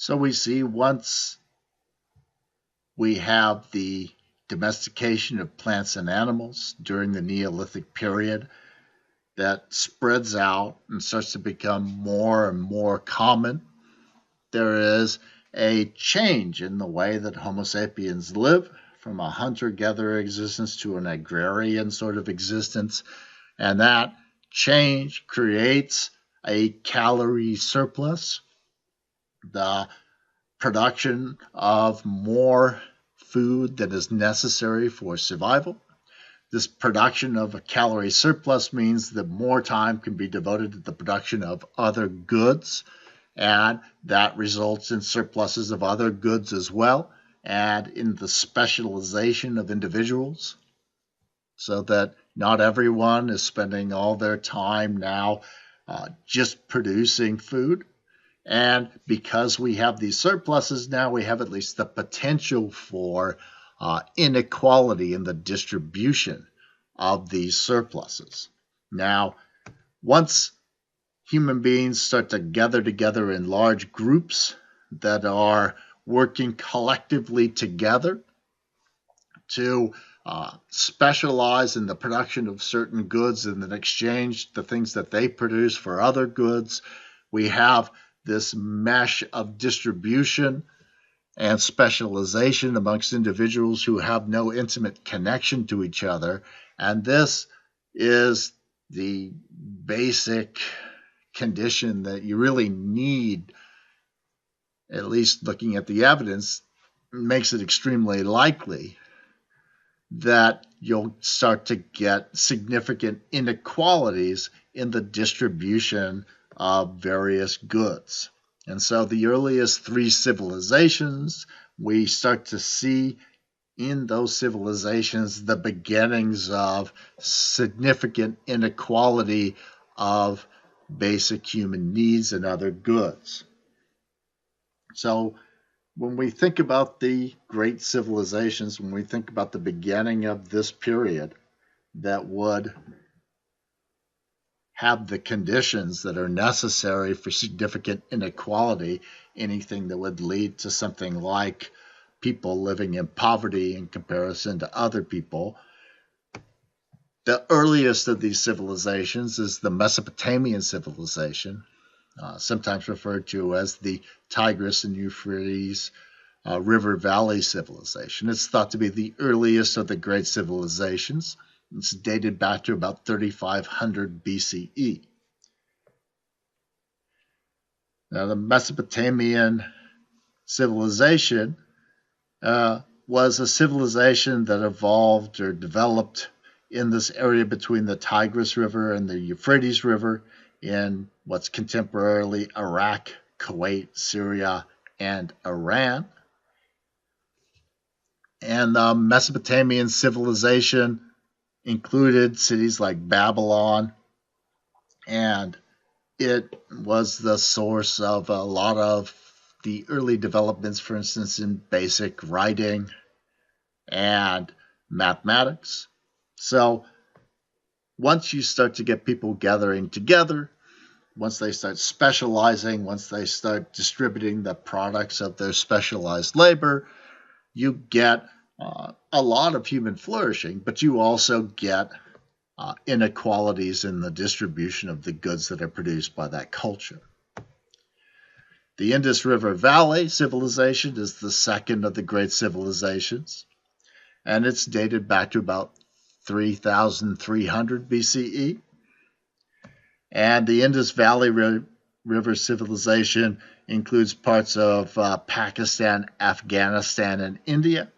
So we see once we have the domestication of plants and animals during the Neolithic period that spreads out and starts to become more and more common, there is a change in the way that Homo sapiens live from a hunter-gatherer existence to an agrarian sort of existence. And that change creates a calorie surplus, the production of more food than is necessary for survival. This production of a calorie surplus means that more time can be devoted to the production of other goods, and that results in surpluses of other goods as well, and in the specialization of individuals, so that not everyone is spending all their time now just producing food. And because we have these surpluses now, we have at least the potential for inequality in the distribution of these surpluses. Now, once human beings start to gather together in large groups that are working collectively together to specialize in the production of certain goods and then exchange the things that they produce for other goods, we have this mesh of distribution and specialization amongst individuals who have no intimate connection to each other. And this is the basic condition that you really need, at least looking at the evidence, makes it extremely likely that you'll start to get significant inequalities in the distribution of various goods. And so the earliest three civilizations, we start to see in those civilizations the beginnings of significant inequality of basic human needs and other goods. So when we think about the great civilizations, when we think about the beginning of this period that would have the conditions that are necessary for significant inequality, anything that would lead to something like people living in poverty in comparison to other people. The earliest of these civilizations is the Mesopotamian civilization, sometimes referred to as the Tigris and Euphrates River Valley civilization. It's thought to be the earliest of the great civilizations. It's dated back to about 3500 BCE. Now, the Mesopotamian civilization was a civilization that evolved or developed in this area between the Tigris River and the Euphrates River in what's contemporarily Iraq, Kuwait, Syria, and Iran. And the Mesopotamian civilization included cities like Babylon, and it was the source of a lot of the early developments, for instance, in basic writing and mathematics. So once you start to get people gathering together, once they start specializing, once they start distributing the products of their specialized labor, you get a lot of human flourishing, but you also get inequalities in the distribution of the goods that are produced by that culture. The Indus River Valley civilization is the second of the great civilizations, and it's dated back to about 3300 BCE. And the Indus Valley River civilization includes parts of Pakistan, Afghanistan, and India.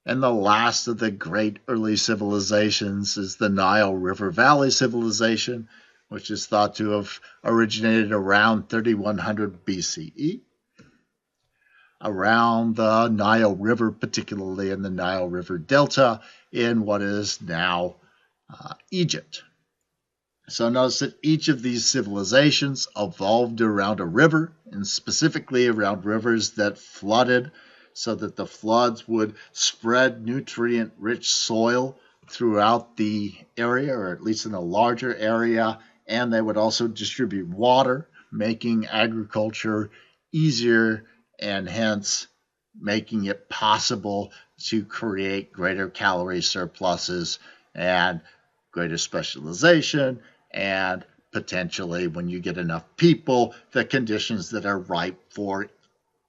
And the last of the great early civilizations is the Nile River Valley civilization, which is thought to have originated around 3100 BCE, around the Nile River, particularly in the Nile River Delta, in what is now Egypt. So notice that each of these civilizations evolved around a river, and specifically around rivers that flooded, so that the floods would spread nutrient-rich soil throughout the area, or at least in a larger area, and they would also distribute water, making agriculture easier and hence making it possible to create greater calorie surpluses and greater specialization, and potentially, when you get enough people, the conditions that are ripe for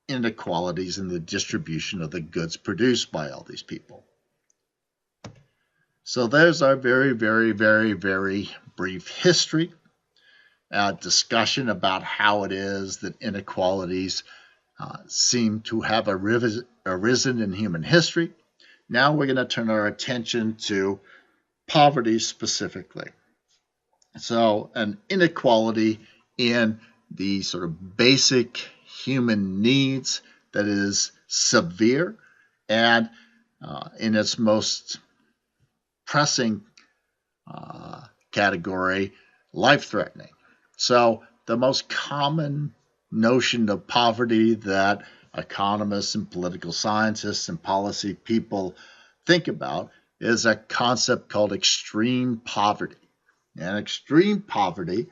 inequalities in the distribution of the goods produced by all these people. So there's our very, very, very, very brief history, discussion about how it is that inequalities seem to have arisen in human history. Now we're going to turn our attention to poverty specifically. So an inequality in the sort of basic human needs that is severe and in its most pressing category, life-threatening. So the most common notion of poverty that economists and political scientists and policy people think about is a concept called extreme poverty. And extreme poverty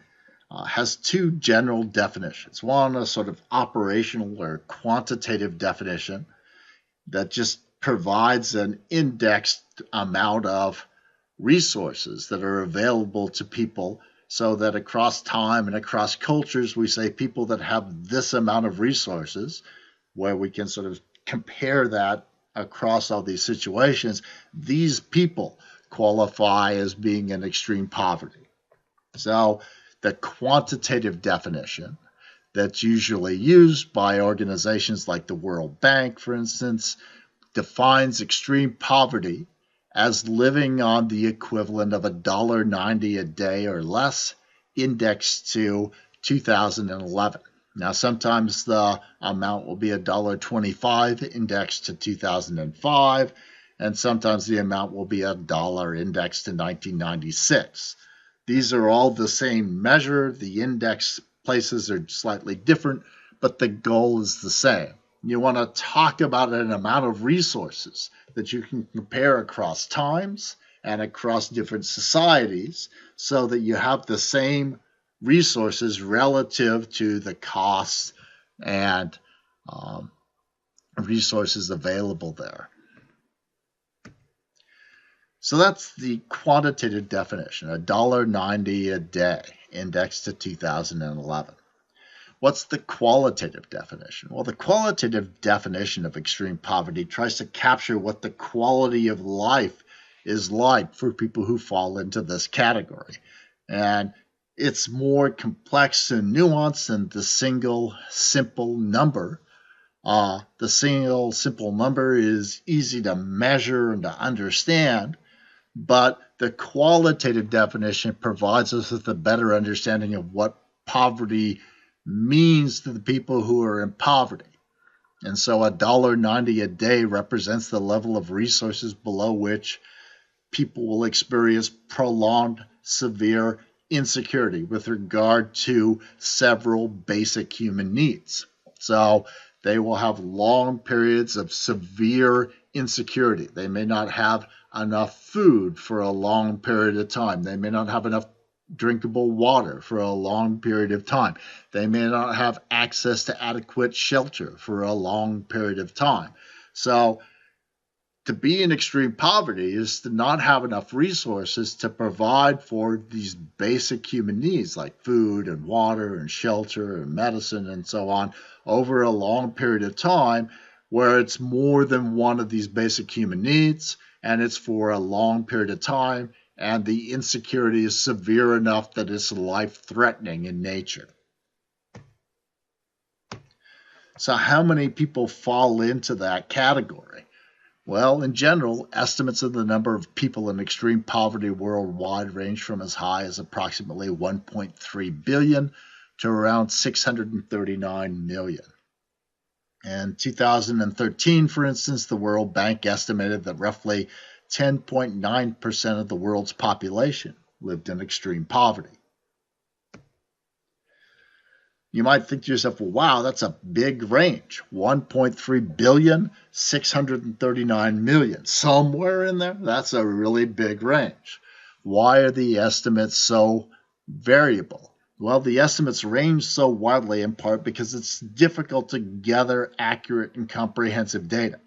has two general definitions. One, a sort of operational or quantitative definition that just provides an indexed amount of resources that are available to people, so that across time and across cultures, we say people that have this amount of resources, where we can sort of compare that across all these situations, these people qualify as being in extreme poverty. So the quantitative definition that's usually used by organizations like the World Bank, for instance, defines extreme poverty as living on the equivalent of $1.90 a day or less, indexed to 2011. Now, sometimes the amount will be $1.25 indexed to 2005, and sometimes the amount will be $1 indexed to 1996. These are all the same measure. The index places are slightly different, but the goal is the same. You want to talk about an amount of resources that you can compare across times and across different societies, so that you have the same resources relative to the costs and resources available there. So that's the quantitative definition, $1.90 a day, indexed to 2011. What's the qualitative definition? Well, the qualitative definition of extreme poverty tries to capture what the quality of life is like for people who fall into this category. And it's more complex and nuanced than the single simple number. The single simple number is easy to measure and to understand, but the qualitative definition provides us with a better understanding of what poverty means to the people who are in poverty. And so $1.90 a day represents the level of resources below which people will experience prolonged, severe insecurity with regard to several basic human needs. So they will have long periods of severe insecurity. They may not have enough food for a long period of time. They may not have enough drinkable water for a long period of time. They may not have access to adequate shelter for a long period of time. So to be in extreme poverty is to not have enough resources to provide for these basic human needs like food and water and shelter and medicine and so on over a long period of time, where it's more than one of these basic human needs and it's for a long period of time, and the insecurity is severe enough that it's life-threatening in nature. So how many people fall into that category? Well, in general, estimates of the number of people in extreme poverty worldwide range from as high as approximately 1.3 billion to around 639 million. In 2013, for instance, the World Bank estimated that roughly 10.9% of the world's population lived in extreme poverty. You might think to yourself, well, wow, that's a big range. 1.3 billion, 639 million. Somewhere in there, that's a really big range. Why are the estimates so variable? Well, the estimates range so widely in part because it's difficult to gather accurate and comprehensive data.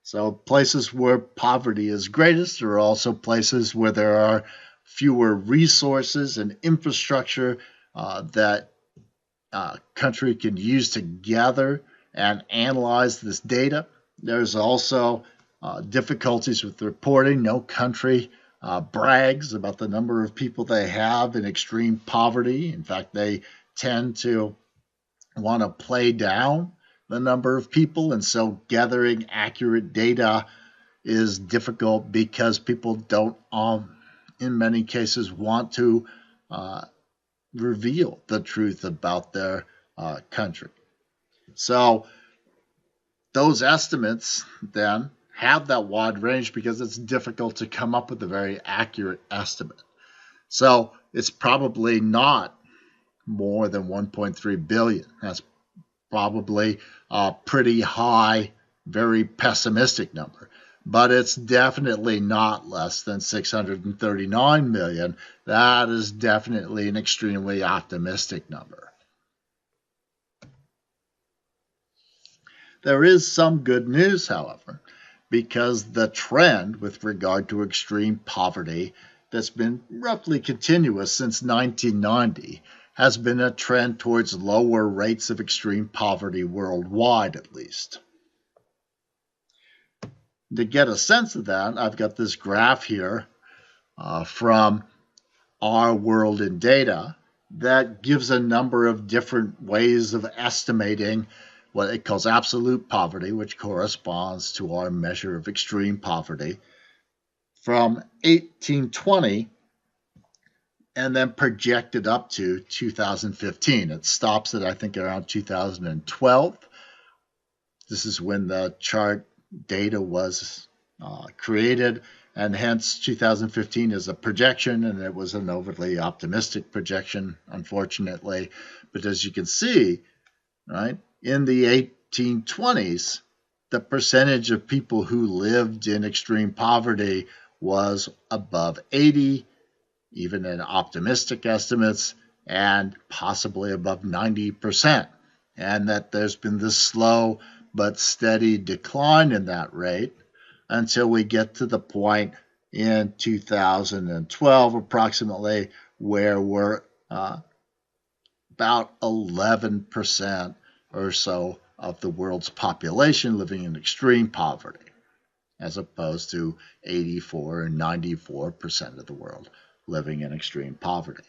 So places where poverty is greatest are also places where there are fewer resources and infrastructure that country can use to gather and analyze this data. There's also difficulties with reporting. No country brags about the number of people they have in extreme poverty. In fact, they tend to want to play down the number of people, and so gathering accurate data is difficult because people don't, in many cases, want to reveal the truth about their country. So those estimates then have that wide range because it's difficult to come up with a very accurate estimate. So it's probably not more than 1.3 billion. That's probably a pretty high, very pessimistic number. But it's definitely not less than 639 million. That is definitely an extremely optimistic number. There is some good news, however, because the trend with regard to extreme poverty that's been roughly continuous since 1990 has been a trend towards lower rates of extreme poverty worldwide, at least. To get a sense of that, I've got this graph here from Our World in Data that gives a number of different ways of estimating what it calls absolute poverty, which corresponds to our measure of extreme poverty, from 1820 and then projected up to 2015. It stops at, I think, around 2012. This is when the chart data was created, and hence 2015 is a projection, and it was an overly optimistic projection, unfortunately. But as you can see, right, in the 1820s, the percentage of people who lived in extreme poverty was above 80, even in optimistic estimates, and possibly above 90%. And that there's been this slow but steady decline in that rate until we get to the point in 2012 approximately where we're about 11% or so of the world's population living in extreme poverty, as opposed to 84 and 94% of the world living in extreme poverty.